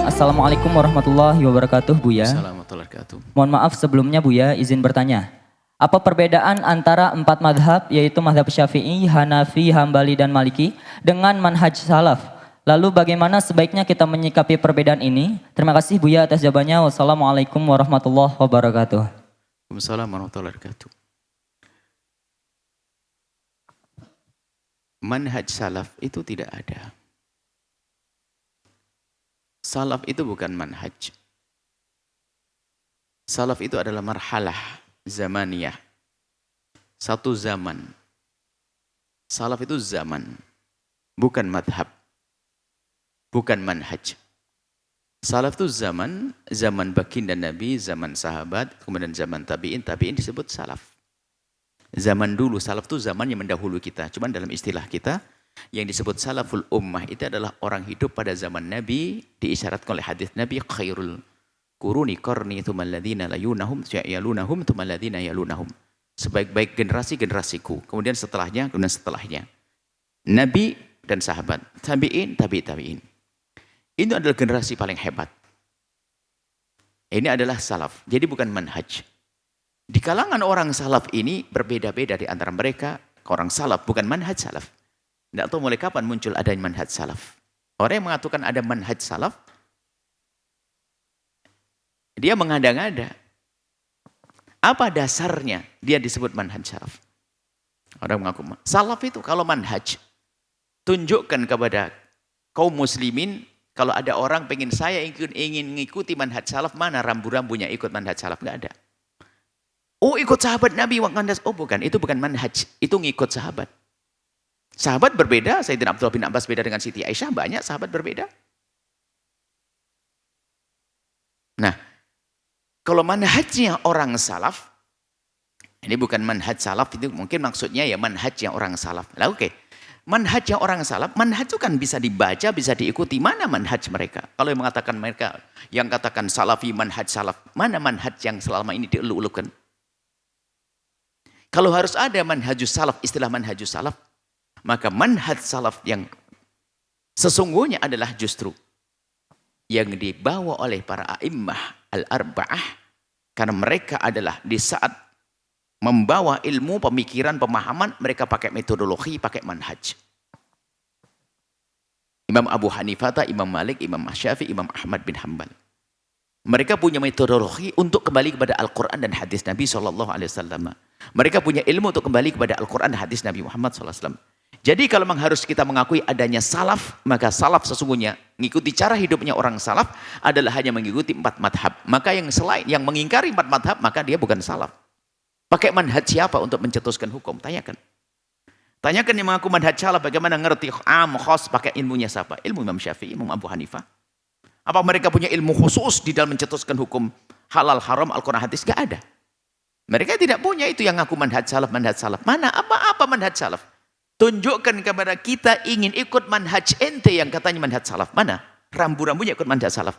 Assalamualaikum warahmatullahi wabarakatuh, Buya. Assalamualaikum warahmatullahi wabarakatuh. Mohon maaf sebelumnya, Buya, izin bertanya. Apa perbedaan antara 4 madhab, yaitu madhab Syafi'i, Hanafi, Hambali, dan Maliki, dengan manhaj salaf? Lalu bagaimana sebaiknya kita menyikapi perbedaan ini? Terima kasih, Buya, atas jawabannya. Wassalamualaikum warahmatullahi wabarakatuh. Waalaikumsalam warahmatullahi wabarakatuh. Manhaj salaf itu tidak ada. Salaf itu bukan manhaj. Salaf itu adalah marhalah zamaniyah. Satu zaman. Salaf itu zaman. Bukan madhab. Bukan manhaj. Salaf itu zaman. Zaman baginda Nabi, zaman sahabat, kemudian zaman tabi'in. Tabi'in disebut salaf. Zaman dulu, salaf itu zaman yang mendahului kita. Cuman dalam istilah kita, yang disebut salaful ummah itu adalah orang hidup pada zaman Nabi, diisyaratkan oleh hadis Nabi, khairul quruni qarni thumma alladhina yalunahum thumma alladhina yalunahum. Sebaik-baik generasi-generasiku, kemudian setelahnya. Nabi dan sahabat, tabi'in, tabi'in. Ini adalah generasi paling hebat. Ini adalah salaf, jadi bukan manhaj. Di kalangan orang salaf ini berbeda-beda di antara mereka, orang salaf bukan manhaj salaf. Tidak tahu mulai kapan muncul adanya manhaj salaf. Orang yang mengatakan ada manhaj salaf, dia mengada-ngada. Apa dasarnya dia disebut manhaj salaf? Orang mengaku salaf itu kalau manhaj, tunjukkan kepada kaum muslimin, kalau ada orang pengen saya ingin mengikuti manhaj salaf, mana rambu-rambunya ikut manhaj salaf? Nggak ada. Oh, ikut sahabat Nabi. Oh bukan, itu bukan manhaj, itu ngikut sahabat. Sahabat berbeda, Sayyidina Abdullah bin Abbas beda dengan Siti Aisyah, banyak sahabat berbeda. Nah, kalau manhajnya orang salaf, ini bukan manhaj salaf, itu mungkin maksudnya ya manhajnya orang salaf. Lah oke, manhajnya orang salaf, manhaj itu kan bisa dibaca, bisa diikuti. Mana manhaj mereka? Kalau yang mengatakan mereka, yang katakan salafi, manhaj salaf, mana manhaj yang selama ini dieluk-elukan? Kalau harus ada manhajus salaf, istilah manhajus salaf, maka manhaj salaf yang sesungguhnya adalah justru yang dibawa oleh para a'immah al-arba'ah, karena mereka adalah di saat membawa ilmu, pemikiran, pemahaman, mereka pakai metodologi, pakai manhaj. Imam Abu Hanifah, Imam Malik, Imam Syafi'i, Imam Ahmad bin Hanbal. Mereka punya metodologi untuk kembali kepada Al-Quran dan hadis Nabi SAW. Mereka punya ilmu untuk kembali kepada Al-Quran dan hadis Nabi Muhammad SAW. Jadi kalau memang harus kita mengakui adanya salaf, maka salaf sesungguhnya mengikuti cara hidupnya orang salaf adalah hanya mengikuti 4 madhab. Maka yang selain yang mengingkari 4 madhab, maka dia bukan salaf. Pakai manhaj siapa untuk mencetuskan hukum? Tanyakan. Tanyakan yang mengaku manhaj salaf, bagaimana ngerti am, khos, pakai ilmunya siapa? Ilmu Imam Syafi'i, Imam Abu Hanifah. Apa mereka punya ilmu khusus di dalam mencetuskan hukum halal, haram, Al-Quran, hadis? Gak ada. Mereka tidak punya itu yang ngaku manhaj salaf, manhaj salaf. Mana apa manhaj salaf? Tunjukkan kepada kita ingin ikut manhaj ente yang katanya manhaj salaf. Mana? Rambu-rambunya ikut manhaj salaf.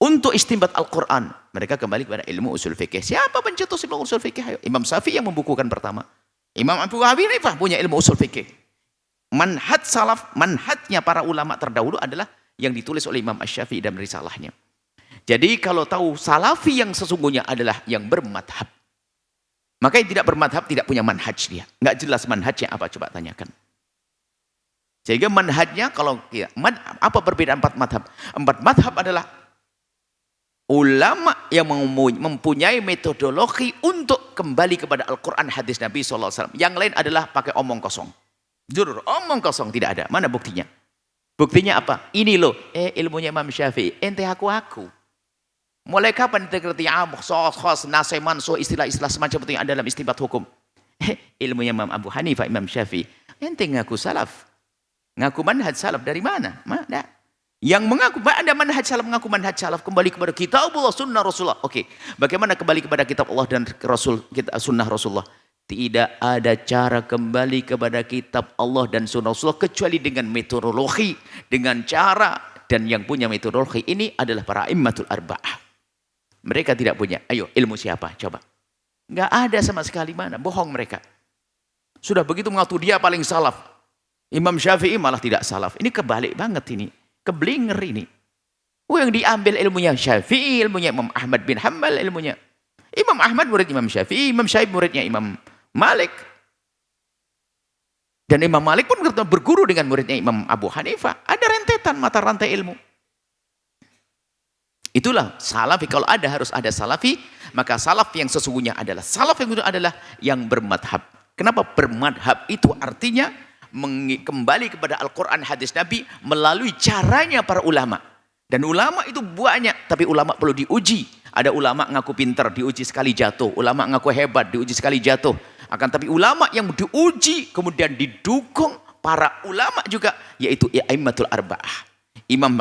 Untuk istinbat Al-Quran, mereka kembali kepada ilmu usul fikih. Siapa pencetus ilmu usul fikih? Ayo. Imam Syafi'i yang membukukan pertama. Imam Abu Hanifah punya ilmu usul fikih. Manhaj salaf, manhajnya para ulama terdahulu adalah yang ditulis oleh Imam Asy-Syafi'i dan risalahnya. Jadi kalau tahu salafi yang sesungguhnya adalah yang bermadhab. Maka yang tidak bermadhab tidak punya manhaj dia. Nggak jelas manhajnya apa, coba tanyakan. Sehingga manhajnya kalau apa perbedaan 4 madhab? 4 madhab adalah ulama yang mempunyai metodologi untuk kembali kepada Al-Quran hadis Nabi SAW. Yang lain adalah pakai omong kosong. Jujur, omong kosong tidak ada. Mana buktinya? Buktinya apa? Ini loh, ilmunya Imam Syafi'i. Ente aku. Mulai kapan kita ngerti khos, naseman, istilah-istilah semacam itu yang ada dalam istinbat hukum? Ilmunya Imam Abu Hanifah, Imam Syafi'i. Ente ngaku salaf. Ngaku manhaj salaf dari mana? Mana? Yang mengaku ada manhaj salaf, mengaku manhaj salaf kembali kepada kitabullah, sunnah Rasulullah. Oke, bagaimana kembali kepada kitab Allah dan Rasul, sunnah Rasulullah? Tidak ada cara kembali kepada kitab Allah dan sunnah Rasulullah kecuali dengan metodologi, dengan cara, dan yang punya metodologi ini adalah para immatul arba'ah. Mereka tidak punya. Ayo, ilmu siapa? Coba. Nggak ada sama sekali, mana. Bohong mereka. Sudah begitu mengaku dia paling salaf. Imam Syafi'i malah tidak salaf. Ini kebalik banget ini. Keblinger ini. Oh, yang diambil ilmunya Syafi'i, ilmunya Imam Ahmad bin Hanbal, ilmunya Imam Ahmad murid Imam Syafi'i, Imam Syafi'i muridnya Imam Malik. Dan Imam Malik pun berguru dengan muridnya Imam Abu Hanifah. Ada rentetan mata rantai ilmu. Itulah salafi. Kalau ada harus ada salafi, maka salaf yang sesungguhnya adalah salaf yang itu adalah yang bermadhab. Kenapa bermadhab? Itu artinya kembali kepada Al-Quran, hadis Nabi melalui caranya para ulama. Dan ulama itu banyak, tapi ulama perlu diuji. Ada ulama ngaku pintar, diuji sekali jatuh. Ulama ngaku hebat, diuji sekali jatuh. Akan tapi ulama yang diuji, kemudian didukung para ulama juga, yaitu A'immatul Arba'ah. Imam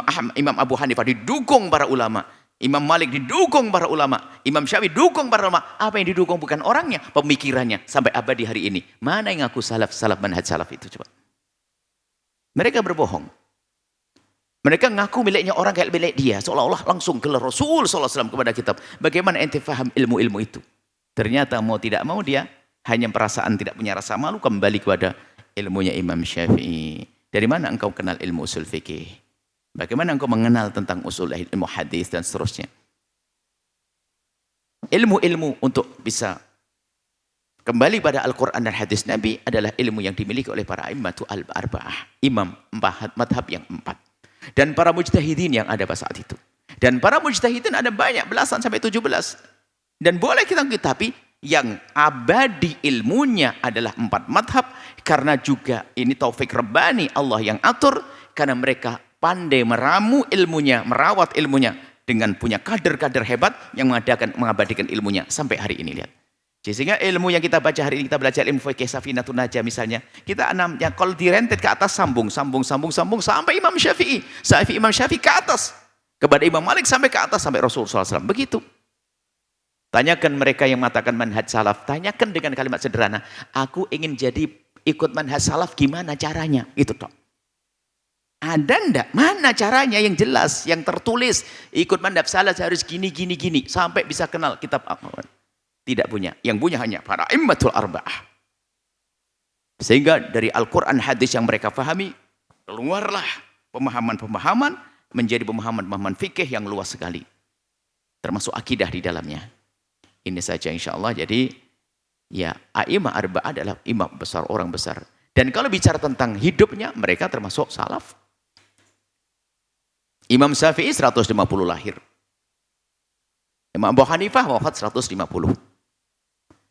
Abu Hanifah didukung para ulama. Imam Malik didukung para ulama. Imam Syafi'i didukung para ulama. Apa yang didukung? Bukan orangnya, pemikirannya. Sampai abadi hari ini. Mana yang ngaku salaf manhaj salaf itu coba? Mereka berbohong. Mereka ngaku miliknya orang kayak milik dia. Seolah-olah langsung gelar Rasul SAW kepada kitab. Bagaimana ente faham ilmu-ilmu itu? Ternyata mau tidak mau dia hanya perasaan tidak punya rasa malu kembali kepada ilmunya Imam Syafi'i. Dari mana engkau kenal ilmu usul fikih? Bagaimana engkau mengenal tentang usul ilmu hadis dan seterusnya? Ilmu-ilmu untuk bisa kembali pada Al-Quran dan hadis Nabi adalah ilmu yang dimiliki oleh para A'immatul Arba'ah. Imam madhab yang 4. Dan para mujtahidin yang ada pada saat itu. Dan para mujtahidin ada banyak, belasan sampai 17. Dan boleh kita tapi yang abadi ilmunya adalah 4 madhab. Karena juga ini taufik Rabbani, Allah yang atur. Karena mereka pandai meramu ilmunya, merawat ilmunya. Dengan punya kader-kader hebat yang mengabadikan ilmunya sampai hari ini. Lihat. Sehingga ilmu yang kita baca hari ini, kita belajar ilmu fikih Safinatun Najah misalnya. Kita ya, kalau direntet ke atas sambung sampai Imam Syafi'i. Imam Syafi'i ke atas. Kepada Imam Malik sampai ke atas, sampai Rasulullah SAW. Begitu. Tanyakan mereka yang mengatakan manhaj salaf. Tanyakan dengan kalimat sederhana. Aku ingin jadi ikut manhaj salaf, gimana caranya? Itu toh. Ada enggak? Mana caranya yang jelas, yang tertulis? Ikut manhaj salaf harus gini. Sampai bisa kenal kitab apa? Tidak punya. Yang punya hanya para A'immatul Arba'ah. Sehingga dari Al-Quran hadis yang mereka fahami, keluarlah pemahaman-pemahaman menjadi pemahaman-pemahaman fikih yang luas sekali. Termasuk akidah di dalamnya. Ini saja insya Allah. Jadi ya A'imah Arba'ah adalah imam besar, orang besar. Dan kalau bicara tentang hidupnya, mereka termasuk salaf. Imam Syafi'i 150 lahir. Imam Abu Hanifah wafat 150.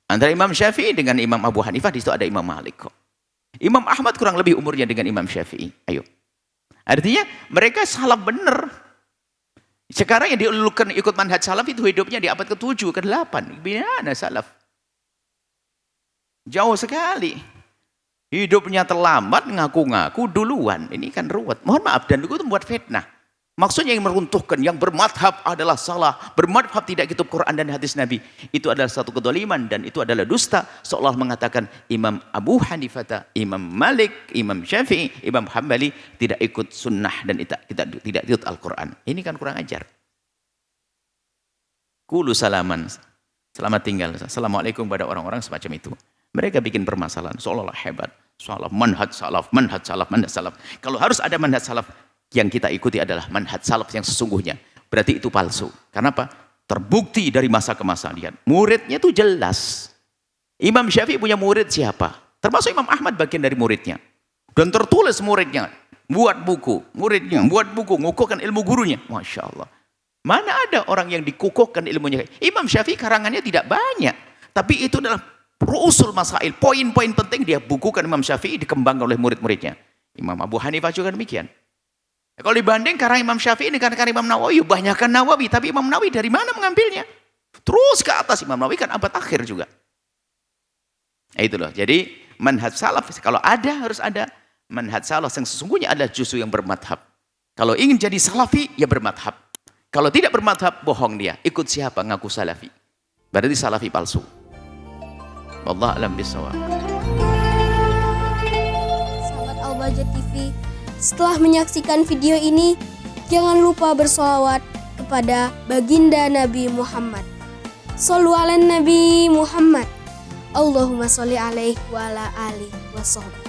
Antara Imam Syafi'i dengan Imam Abu Hanifah di situ ada Imam Malik kok. Imam Ahmad kurang lebih umurnya dengan Imam Syafi'i. Ayo. Artinya mereka salaf benar. Sekarang yang diulurkan ikut manhaj salaf itu hidupnya di abad ke-7, ke-8. Gimana salaf? Jauh sekali. Hidupnya terlambat, ngaku-ngaku duluan. Ini kan ruwet. Mohon maaf, dan itu membuat fitnah. Maksudnya yang meruntuhkan, yang bermadhab adalah salah. Bermadhab tidak ikut Quran dan hadis Nabi. Itu adalah satu kedoliman dan itu adalah dusta. Seolah mengatakan Imam Abu Hanifah, Imam Malik, Imam Syafi'i, Imam Hambali tidak ikut sunnah dan tidak ikut Al-Quran. Ini kan kurang ajar. Kulu salaman. Selamat tinggal. Assalamualaikum pada orang-orang semacam itu. Mereka bikin permasalahan. Seolah-olah hebat. Seolah manhaj salaf. Kalau harus ada manhaj salaf, yang kita ikuti adalah manhaj salaf yang sesungguhnya. Berarti itu palsu. Karena apa? Terbukti dari masa ke masa. Lihat, muridnya itu jelas. Imam Syafi'i punya murid siapa? Termasuk Imam Ahmad bagian dari muridnya. Dan tertulis muridnya. Buat buku. Muridnya buat buku. Ngukuhkan ilmu gurunya. Masya Allah. Mana ada orang yang dikukuhkan ilmunya? Imam Syafi'i karangannya tidak banyak. Tapi itu adalah ru'usul masail. Poin-poin penting dia bukukan Imam Syafi'i dikembangkan oleh murid-muridnya. Imam Abu Hanifah juga demikian. Kalau dibanding karena Imam Syafi'i ini karena Imam Nawawi, banyakkan Nawawi, tapi Imam Nawawi dari mana mengambilnya? Terus ke atas, Imam Nawawi kan abad akhir juga. Itu loh. Jadi manhaj salaf kalau ada harus ada manhaj salaf yang sesungguhnya adalah justru yang bermadhab. Kalau ingin jadi salafi ya bermadhab. Kalau tidak bermadhab bohong dia. Ikut siapa ngaku salafi? Berarti salafi palsu. Wallahu a'lam bishawab. Sahabat Al-Bahjah TV, setelah menyaksikan video ini, jangan lupa bersolawat kepada baginda Nabi Muhammad. Shollu ala Nabi Muhammad. Allahumma sholli alaihi wa ala alihi wa sahbihi.